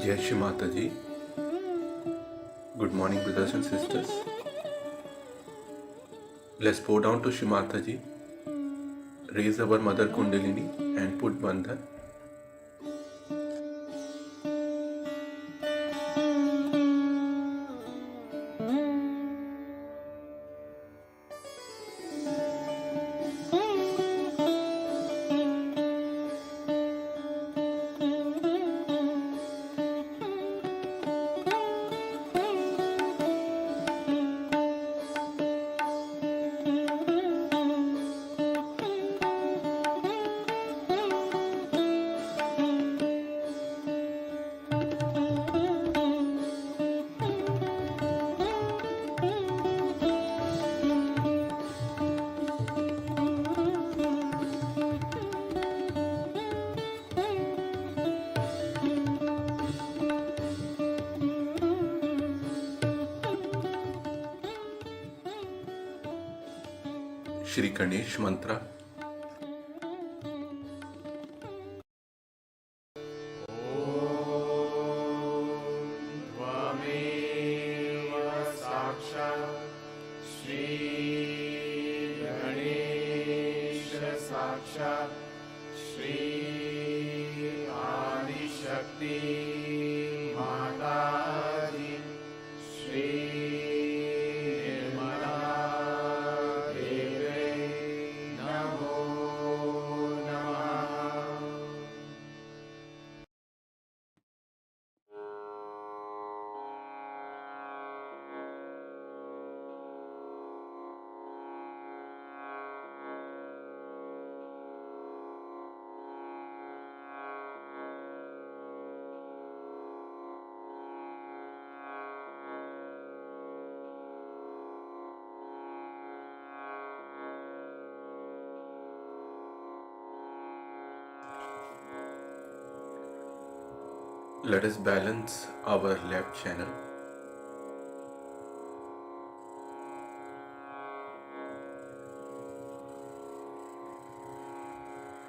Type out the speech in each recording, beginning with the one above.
Jai Shri Mataji. Good morning, brothers and sisters. Let's bow down to Shri Mataji, raise our Mother Kundalini and put Bandhan. Shri Ganesh Mantra. Let us balance our left channel.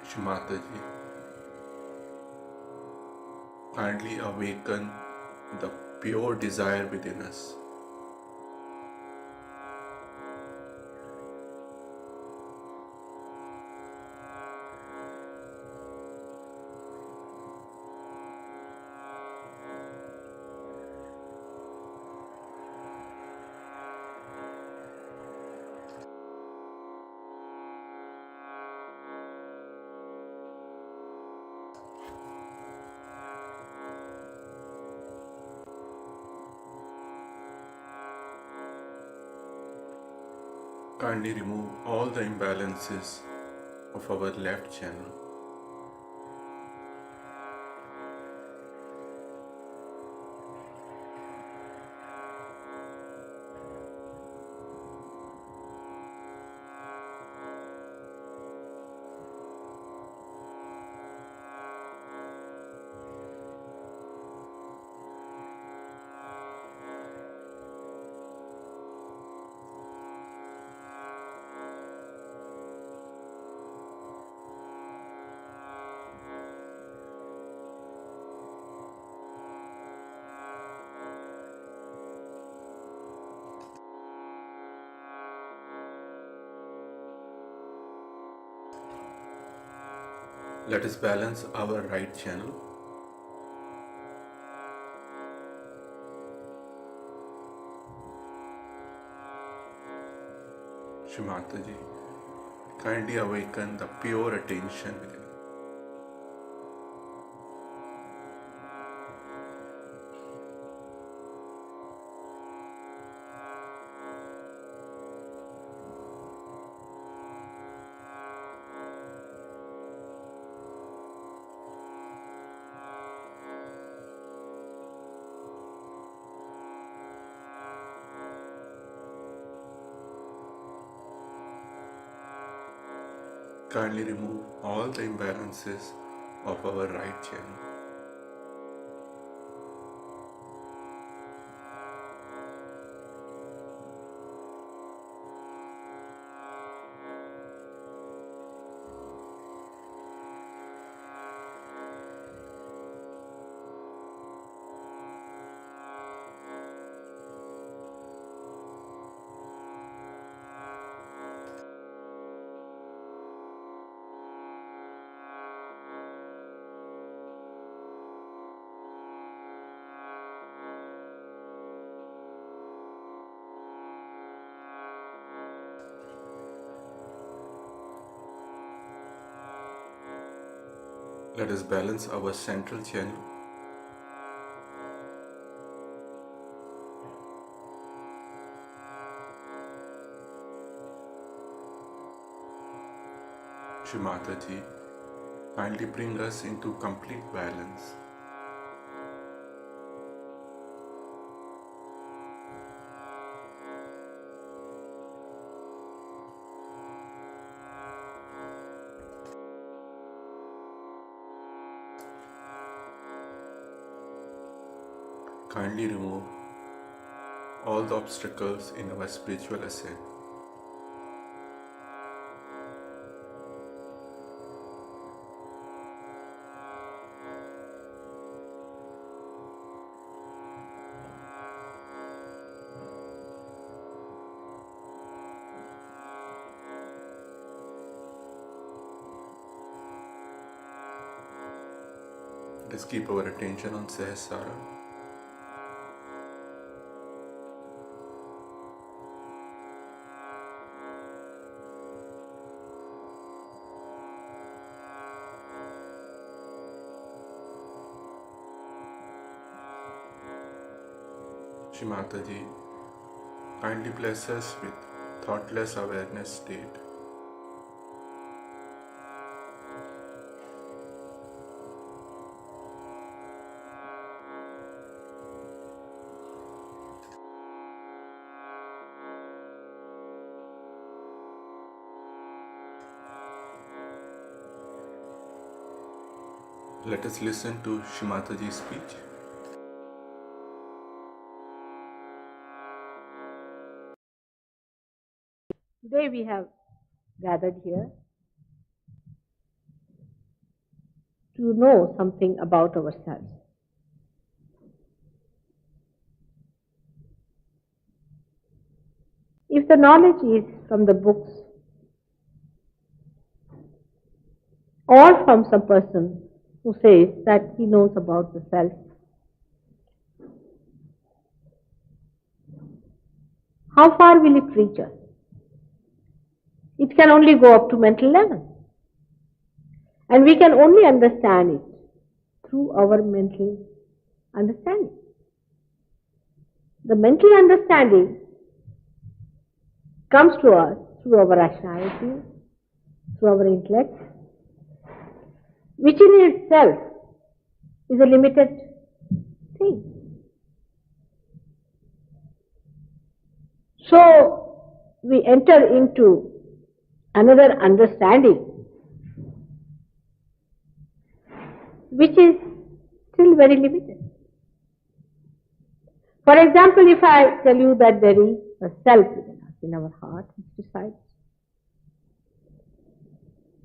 Shri Mataji, kindly awaken the pure desire within us. Kindly remove all the imbalances of our left channel. Let us balance our right channel. Shri Mataji, kindly awaken the pure attention within. Kindly remove all the imbalances of our right channel. Let us balance our central channel. Shri Mataji, kindly bring us into complete balance. Kindly remove all the obstacles in our spiritual ascent. Let's keep our attention on Sahasrara. Shri Mataji, kindly bless us with thoughtless awareness state. Let us listen to Shri Mataji's speech. Today we have gathered here to know something about ourselves. If the knowledge is from the books or from some person who says that he knows about the self, how far will it reach us? It can only go up to mental level. And we can only understand it through our mental understanding. The mental understanding comes to us through our rationality, through our intellect, which in itself is a limited thing. So we enter into another understanding which is still very limited. For example, if I tell you that there is a self within us, in our heart, which decides,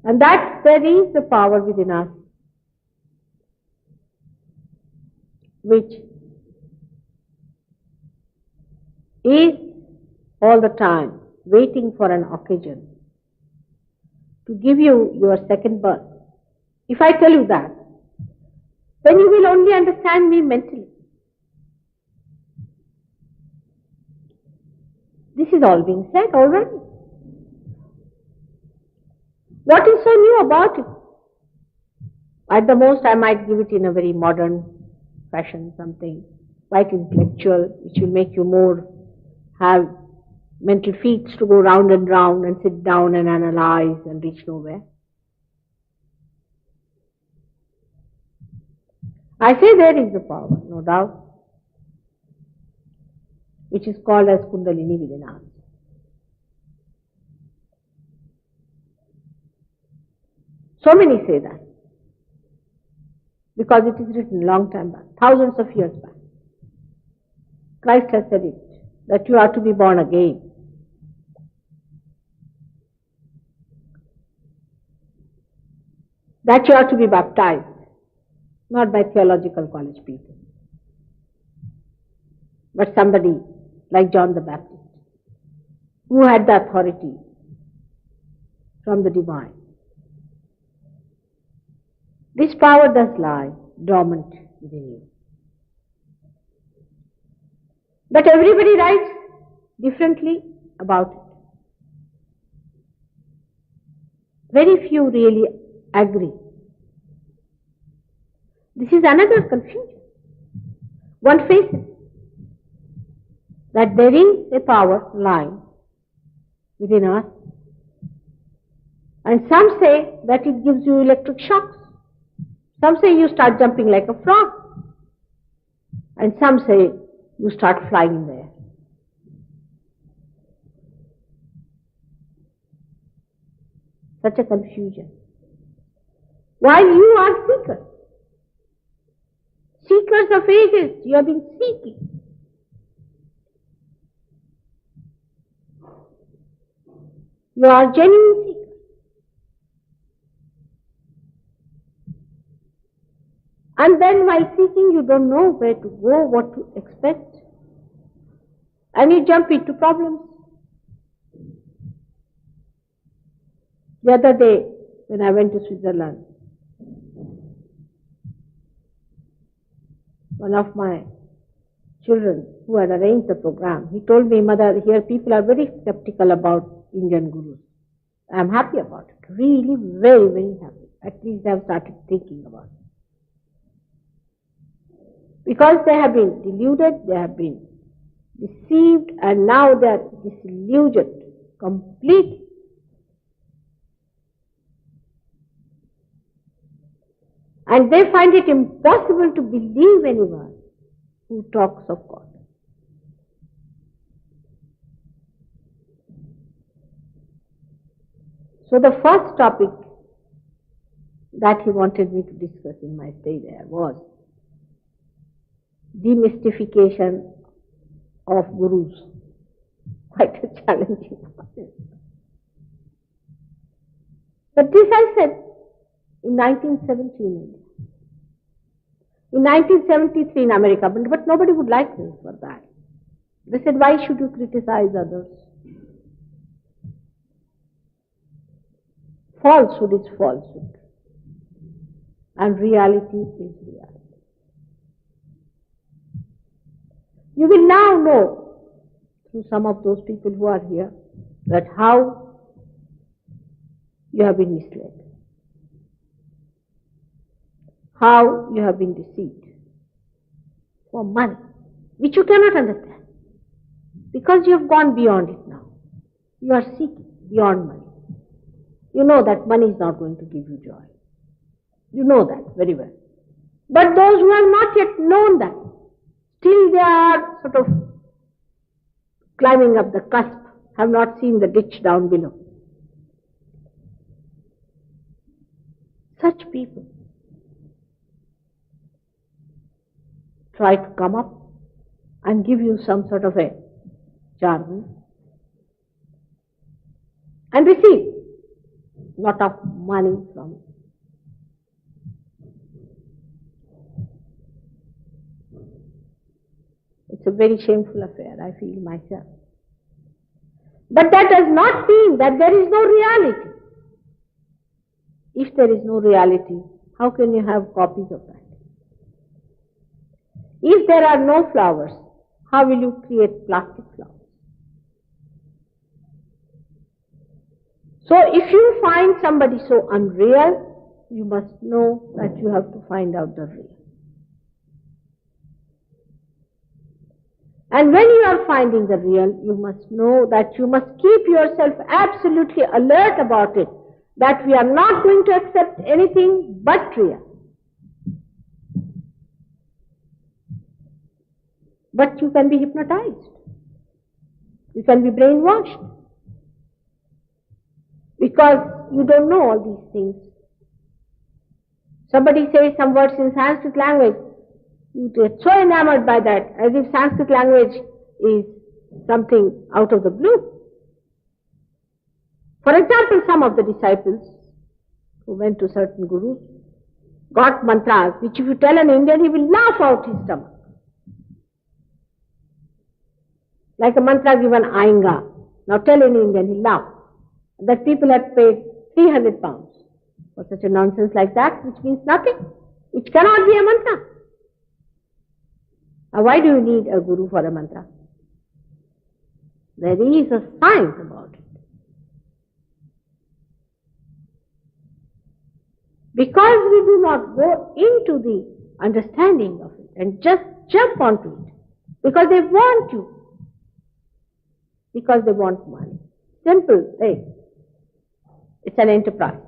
and that there is a power within us which is all the time waiting for an occasion to give you your second birth. If I tell you that, then you will only understand me mentally. This is all being said already. What is so new about it? At the most, I might give it in a very modern fashion, something quite intellectual, which will make you more have mental feats to go round and sit down and analyze and reach nowhere. I say there is a power, no doubt, which is called as Kundalini within us. So many say that, because it is written long time back, thousands of years back. Christ has said it, that you are to be born again. That you are to be baptized, not by theological college people, but somebody like John the Baptist, who had the authority from the divine. This power does lie dormant within you. But everybody writes differently about it. Very few really agree This is another confusion. One faces that there is a power lying within us, and some say that it gives you electric shocks. Some say you start jumping like a frog, and some say you start flying in the air. Such a confusion. While you are seekers, seekers of ages, you have been seeking. You are genuine seekers. And then while seeking, you don't know where to go, what to expect. And you jump into problems. The other day, when I went to Switzerland, one of my children who had arranged the program, he told me, "Mother, here people are very skeptical about Indian gurus." I am happy about it. Really very, very happy. At least they have started thinking about it. Because they have been deluded, they have been deceived, and now they are disillusioned completely. And they find it impossible to believe anyone who talks of God. So the first topic that he wanted me to discuss in my stay there was demystification of gurus. Quite a challenging process. But this I said in 1970 in India. In 1973 in America, but nobody would like me for that. They said, "Why should you criticize others?" Falsehood is falsehood, and reality is reality. You will now know through some of those people who are here that how you have been misled, how you have been deceived for money, which you cannot understand, because you have gone beyond it now. You are seeking beyond money. You know that money is not going to give you joy. You know that very well. But those who have not yet known that, still they are sort of climbing up the cusp, have not seen the ditch down below. Such people try to come up and give you some sort of a jargon and receive lot of money from it. It's a very shameful affair, I feel myself. But that does not mean that there is no reality. If there is no reality, how can you have copies of that? If there are no flowers, how will you create plastic flowers? So if you find somebody so unreal, you must know that you have to find out the real. And when you are finding the real, you must know that you must keep yourself absolutely alert about it, that we are not going to accept anything but real. But you can be hypnotized. You can be brainwashed. Because you don't know all these things. Somebody says some words in Sanskrit language, you get so enamored by that, as if Sanskrit language is something out of the blue. For example, some of the disciples who went to certain gurus got mantras, which if you tell an Indian, he will laugh out his stomach. Like a mantra given Ainga. Now tell an Indian, he'll laugh. That people have paid 300 pounds for such a nonsense like that, which means nothing, which cannot be a mantra. Now why do you need a guru for a mantra? There is a science about it. Because we do not go into the understanding of it and just jump onto it because they want you, because they want money. Simple thing. It's an enterprise.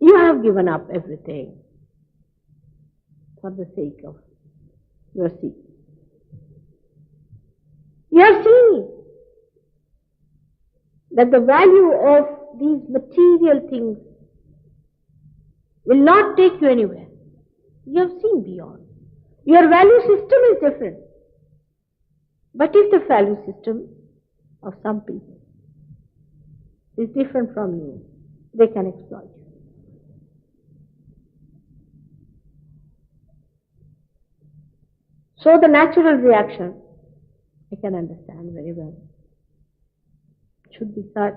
You have given up everything for the sake of your seat. You have seen that the value of these material things will not take you anywhere. You have seen beyond. Your value system is different. But if the value system of some people is different from you, they can exploit you. So the natural reaction, I can understand very well, should be such,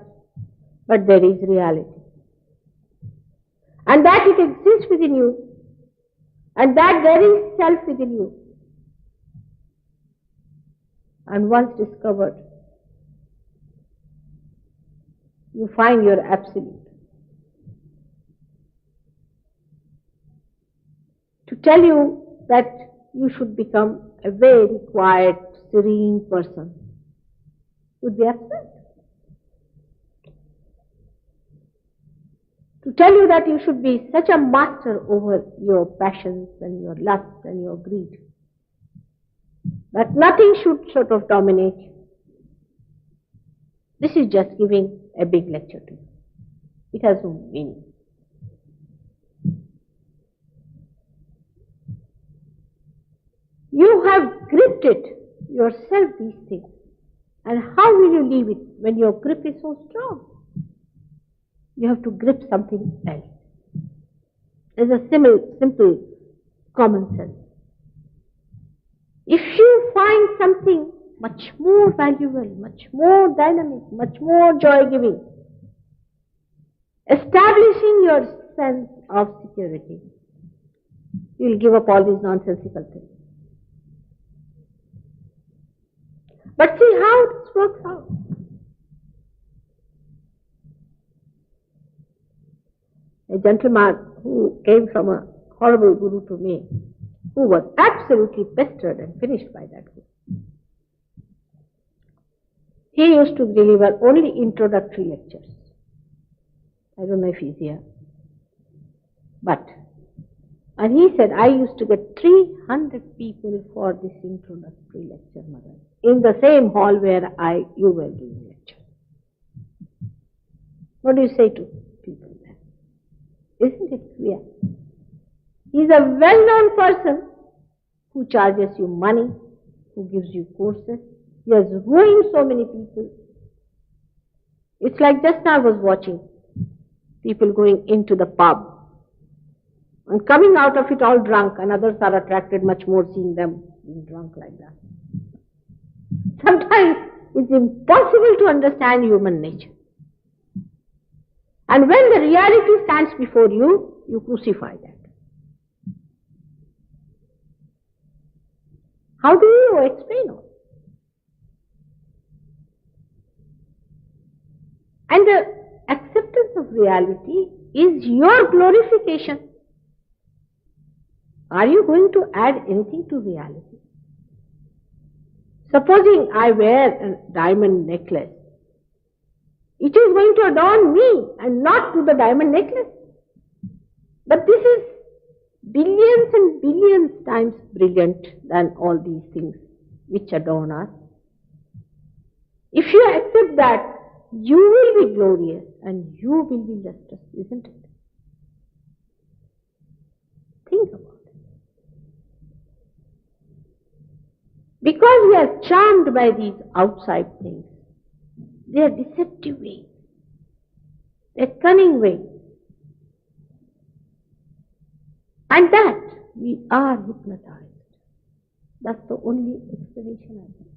but there is reality. And that it exists within you, and that there is self within you. And once discovered, you find your absolute. To tell you that you should become a very quiet, serene person would be absurd. To tell you that you should be such a master over your passions and your lusts and your greed, that nothing should sort of dominate you. This is just giving a big lecture to you. It has no meaning. You have gripped it yourself, these things. And how will you leave it when your grip is so strong? You have to grip something else. There's a simple common sense. If you find something much more valuable, much more dynamic, much more joy-giving, establishing your sense of security, you will give up all these nonsensical things. But see how this works out. A gentleman who came from a horrible guru to me, who was absolutely pestered and finished by that guru. He used to deliver only introductory lectures. I don't know if he's here. And he said, I used to get 300 people for this introductory lecture, mother, in the same hall where you were doing lecture. What do you say to people then? Isn't it clear? He's a well-known person who charges you money, who gives you courses. He has ruined so many people. It's like just now I was watching people going into the pub and coming out of it all drunk, and others are attracted much more seeing them being drunk like that. Sometimes it's impossible to understand human nature. And when the reality stands before you, you crucify that. How do you explain all? And the acceptance of reality is your glorification. Are you going to add anything to reality? Supposing I wear a diamond necklace, it is going to adorn me and not to the diamond necklace. But this is billions and billions times brilliant than all these things which adorn us. If you accept that, you will be glorious and you will be lustrous, isn't it? Think about it. Because we are charmed by these outside things, they are deceptive ways, they are cunning ways, and that we are hypnotized. That's the only explanation I have.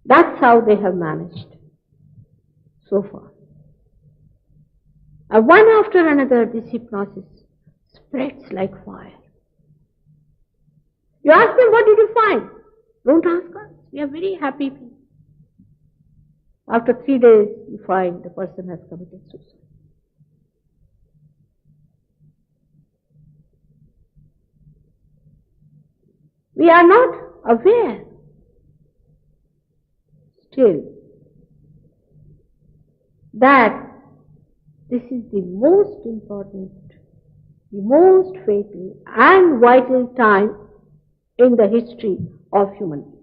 That's how they have managed so far. And one after another, this hypnosis spreads like fire. You ask them, what did you find? Don't ask us. We are very happy people. After 3 days, you find the person has committed suicide. We are not aware still that this is the most important, the most fatal and vital time in the history of human beings.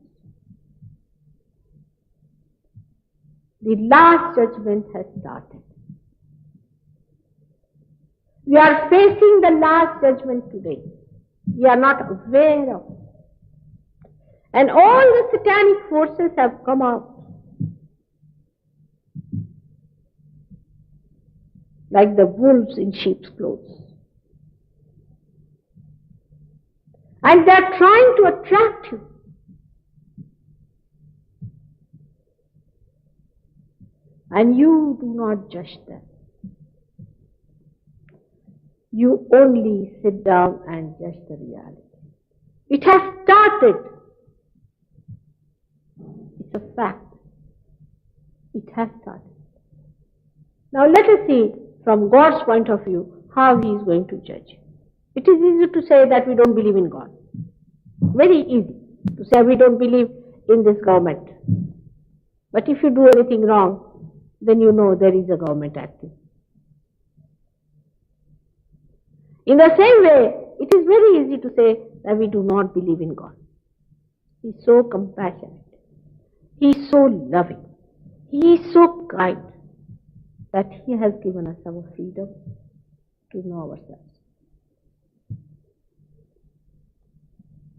The last judgment has started. We are facing the last judgment today. We are not aware of it. And all the satanic forces have come out. Like the wolves in sheep's clothes. And they are trying to attract you. And you do not judge them. You only sit down and judge the reality. It has started. It's a fact. It has started. Now let us see from God's point of view how He is going to judge. It is easy to say that we don't believe in God. Very easy to say we don't believe in this government. But if you do anything wrong, then you know there is a government acting. In the same way, it is very easy to say that we do not believe in God. He is so compassionate. He is so loving. He is so kind that He has given us our freedom to know ourselves.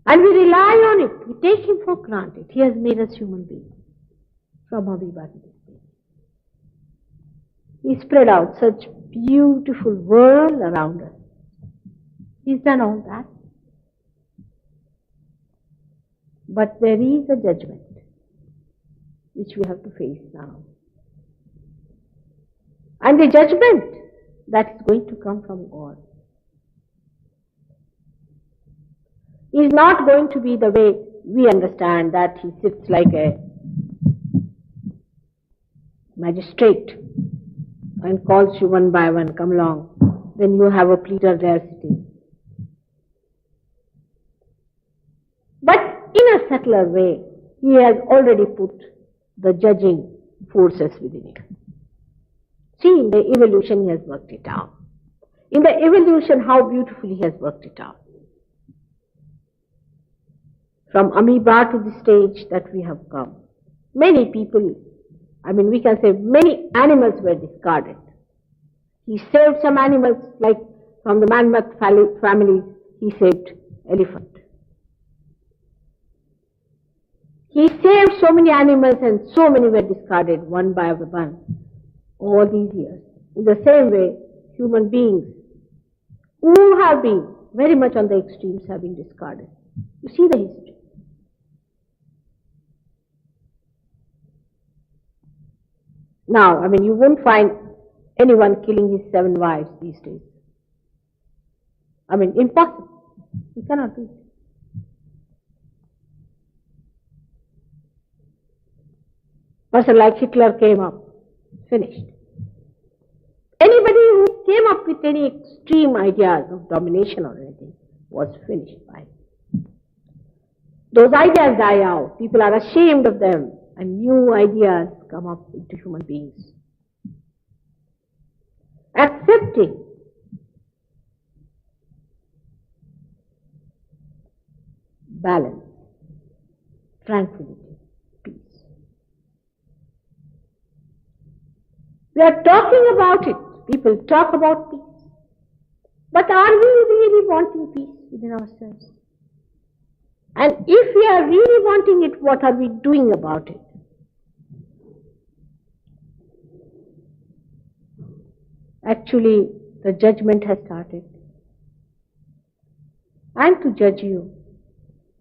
And we rely on it. We take Him for granted. He has made us human beings from amoeba to this day. He spread out such beautiful world around us. He's done all that. But there is a judgment which we have to face now. And the judgment that is going to come from God is not going to be the way we understand, that He sits like a magistrate and calls you one by one, come along. Then you have a pleader there sitting. But in a subtler way, He has already put the judging forces within you. See, in the evolution He has worked it out. In the evolution, how beautifully He has worked it out. From amoeba to the stage that we have come. Many people, we can say many animals were discarded. He saved some animals, like from the mammoth family, He saved elephant. He saved so many animals and so many were discarded one by one all these years. In the same way, human beings who have been very much on the extremes have been discarded. You see the history. Now, you won't find anyone killing his 7 wives these days. Impossible. You cannot do it. Person like Hitler came up, finished. Anybody who came up with any extreme ideas of domination or anything was finished by it. Those ideas die out. People are ashamed of them, and new ideas come up into human beings. Accepting balance, tranquility, peace. We are talking about it. People talk about peace. But are we really wanting peace within ourselves? And if we are really wanting it, what are we doing about it? Actually, the judgment has started. And to judge you,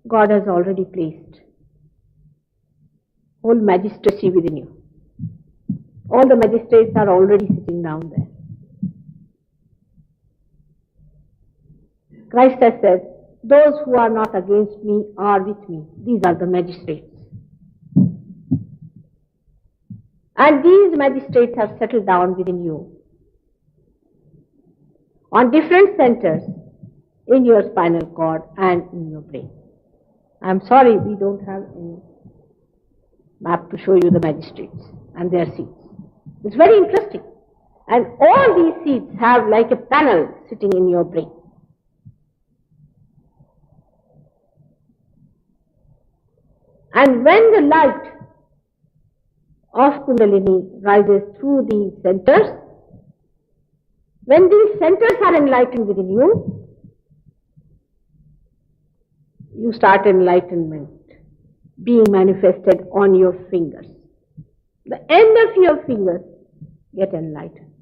God has already placed whole magistracy within you. All the magistrates are already sitting down there. Christ has said, those who are not against me are with me. These are the magistrates. And these magistrates have settled down within you on different centers in your spinal cord and in your brain. I'm sorry, we don't have any map to show you the magistrates and their seats. It's very interesting. And all these seats have like a panel sitting in your brain. And when the light of Kundalini rises through these centers, when these centers are enlightened within you, you start enlightenment being manifested on your fingers. The end of your fingers get enlightened.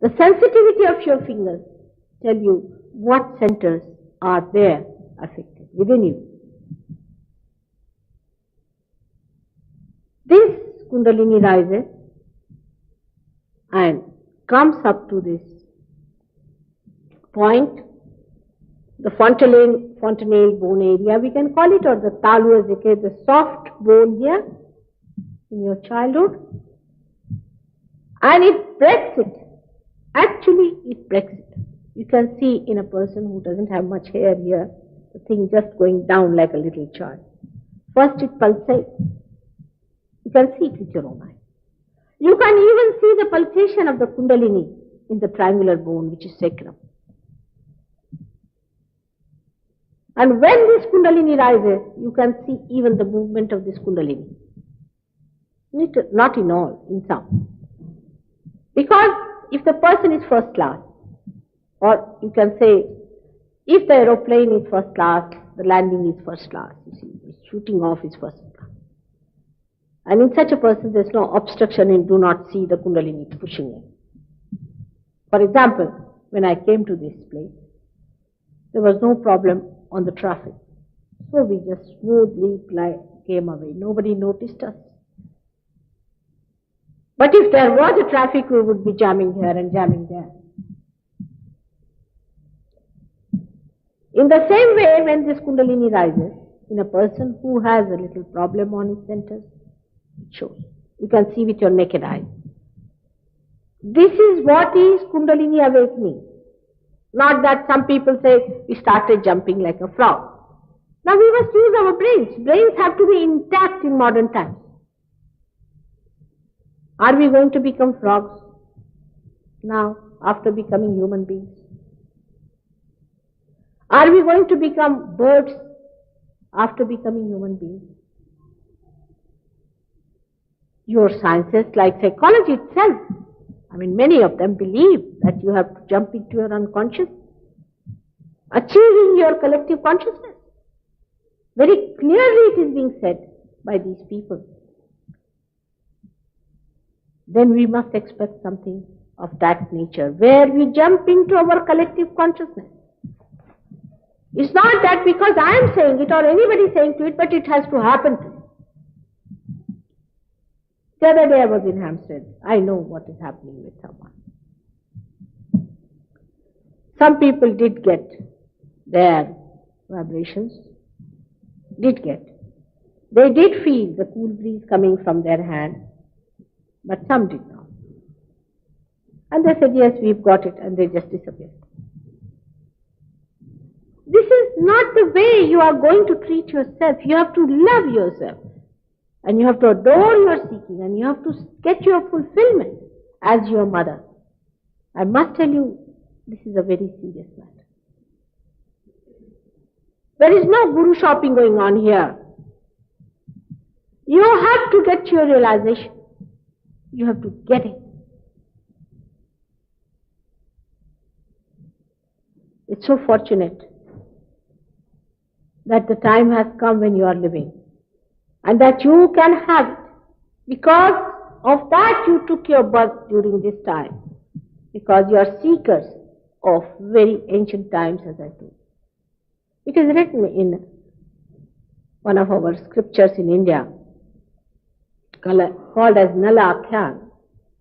The sensitivity of your fingers tell you what centers are there affected within you. This Kundalini rises and comes up to this point, the fontanelle bone area, we can call it, or the talu, the soft bone here in your childhood, and it breaks it. Actually, it breaks it. You can see in a person who doesn't have much hair here, the thing just going down like a little child. First it pulsates. You can see it with your own eye. You can even see the pulsation of the Kundalini in the triangular bone, which is sacrum. And when this Kundalini rises, you can see even the movement of this Kundalini. Not in all, in some. Because if the person is first class, or you can say, if the aeroplane is first class, the landing is first class, you see, shooting off is first class. And in such a person, there's no obstruction and do not see the Kundalini pushing in. For example, when I came to this place, there was no problem on the traffic. So we just smoothly came away. Nobody noticed us. But if there was a traffic, we would be jamming here and jamming there. In the same way, when this Kundalini rises, in a person who has a little problem on his centers, it shows. You can see with your naked eye. This is what is Kundalini awakening. Not that some people say we started jumping like a frog. Now we must use our brains. Brains have to be intact in modern times. Are we going to become frogs now after becoming human beings? Are we going to become birds after becoming human beings? Your sciences like psychology itself, many of them believe that you have to jump into your unconscious, achieving your collective consciousness. Very clearly it is being said by these people. Then we must expect something of that nature, where we jump into our collective consciousness. It's not that because I am saying it or anybody saying to it, but it has to happen to you. The other day I was in Hampstead. I know what is happening with someone. Some people did get their vibrations, They did feel the cool breeze coming from their hand, but some did not. And they said, yes, we've got it, and they just disappeared. This is not the way you are going to treat yourself. You have to love yourself. And you have to adore your seeking, and you have to get your fulfillment as your mother. I must tell you, this is a very serious matter. There is no guru shopping going on here. You have to get your realization. You have to get it. It's so fortunate that the time has come when you are living, and that you can have it. Because of that you took your birth during this time. Because you are seekers of very ancient times, as I told. It is written in one of our scriptures in India, called as Nala Akhyan,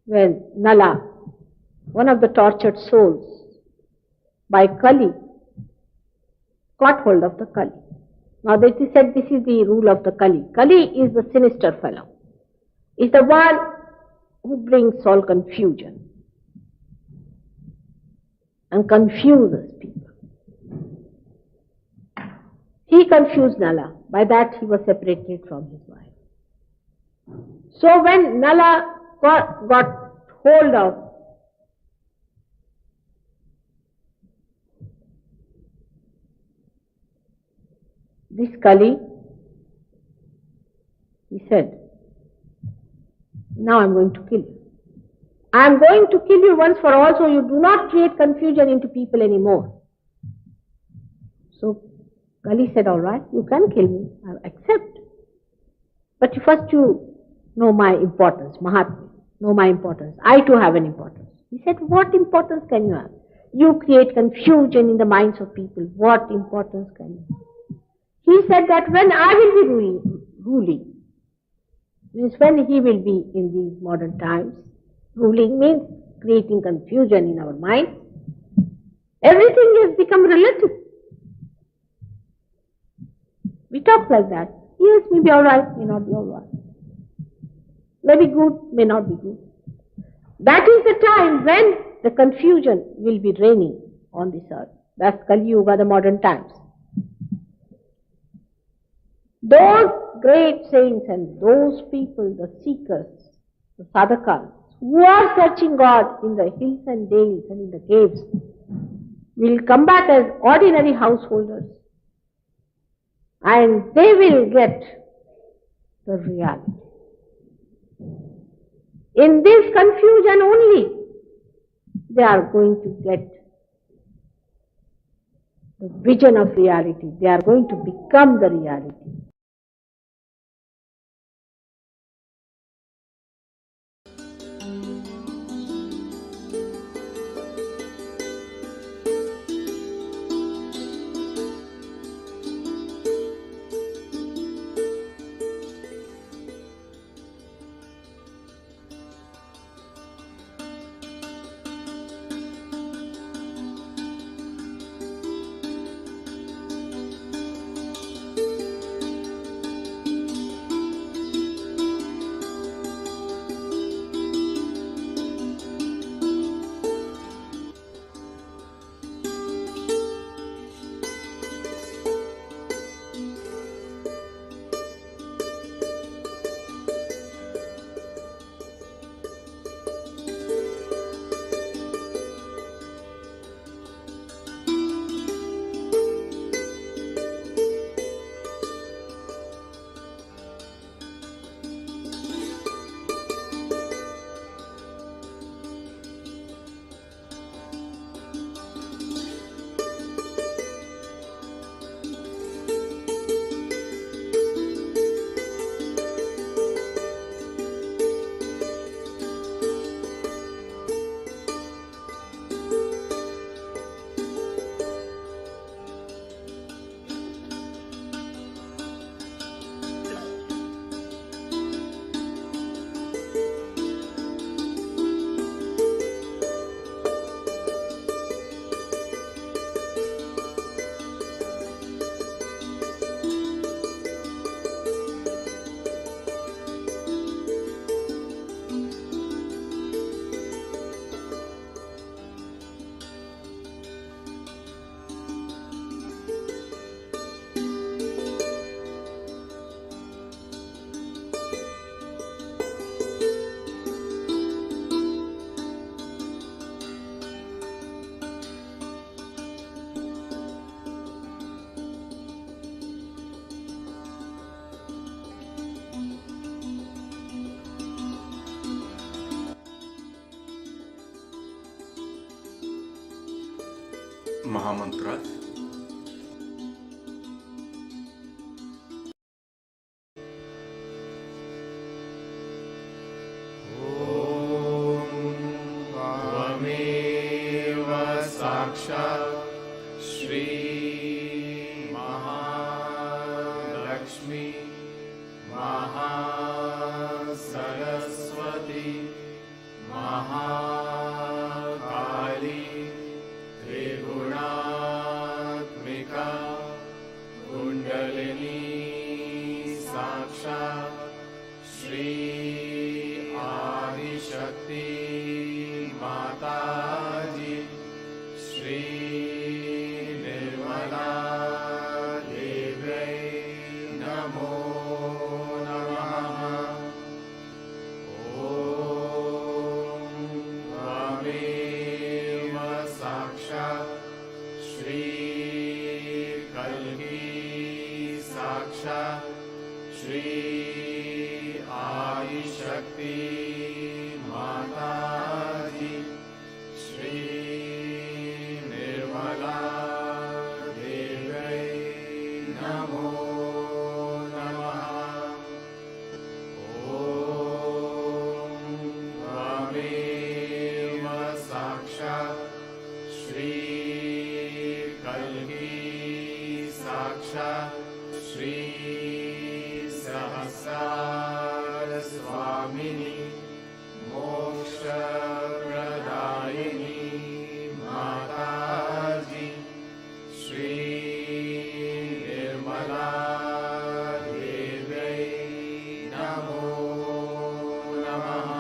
when Nala, one of the tortured souls, by Kali, caught hold of the Kali. Now they said this is the rule of the Kali. Kali is the sinister fellow. Is the one who brings all confusion and confuses people. He confused Nala. By that he was separated from his wife. So when Nala got hold of this Kali, he said, now I am going to kill you. I am going to kill you once for all, so you do not create confusion into people anymore. So Kali said, all right, you can kill me, I accept. But first you know my importance, Mahatma, know my importance. I too have an importance. He said, what importance can you have? You create confusion in the minds of people. What importance can you have? He said that when I will be ruling, means when he will be in these modern times, ruling means creating confusion in our minds. Everything has become relative. We talk like that. Yes, may be alright, may not be alright. May be good, may not be good. That is the time when the confusion will be reigning on this earth. That's Kali Yuga, the modern times. Those great saints and those people, the seekers, the sadhakas, who are searching God in the hills and dales and in the caves, will come back as ordinary householders, and they will get the reality. In this confusion only, they are going to get the vision of reality. They are going to become the reality. Mahamantras. Shri Adishakti माता जी, श्री निर्मला देव्यै नमो नमः। ॐ त्वमेव साक्षात् श्री कल्की साक्षात् श्री सहस्रार स्वामिनी मोक्षप्रदायिनी माता जी, श्री निर्मला देव्यै नमो नमः।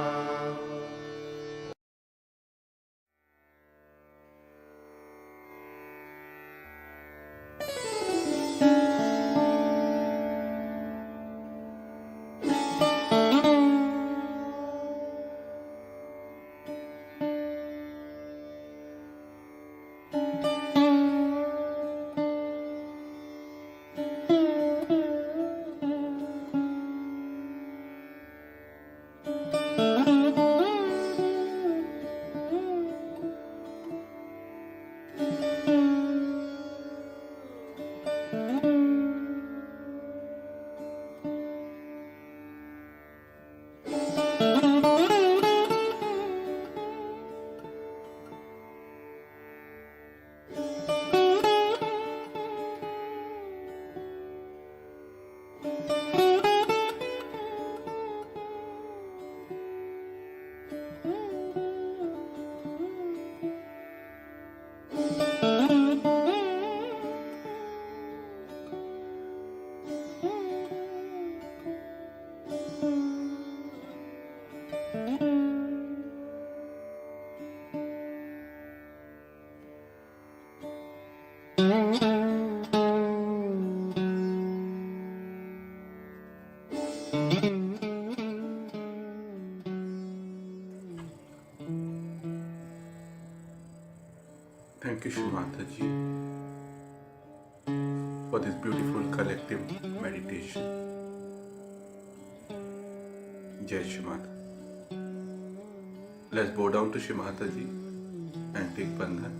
Thank you, Shri Mataji, for this beautiful collective meditation. Jai Shri Mata. Let's bow down to Shri Mataji and take Bandhan.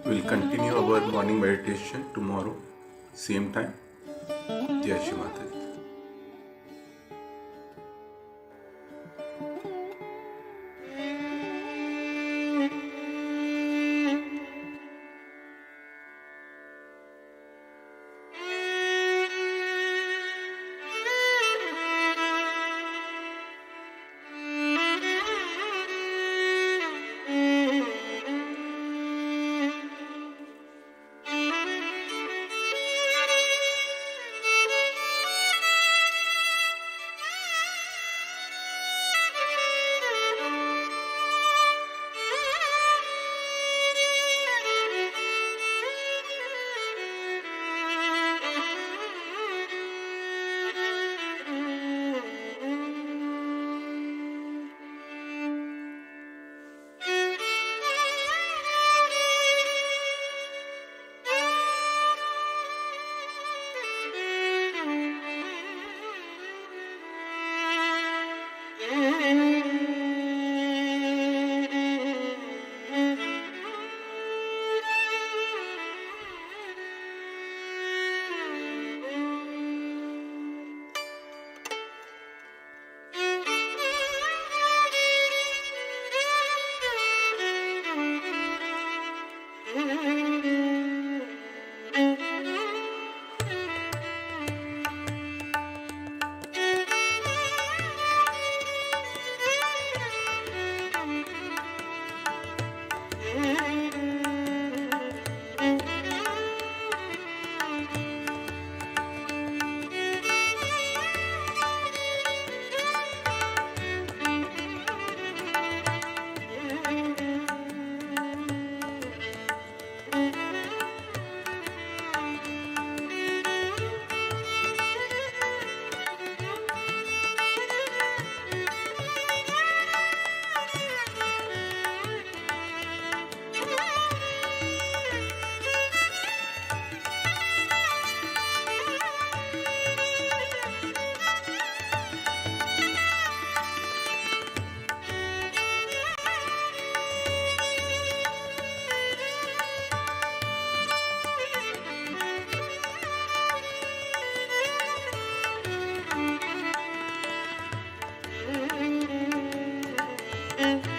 We'll continue our morning meditation tomorrow, same time. Jai Shri Mataji. Namo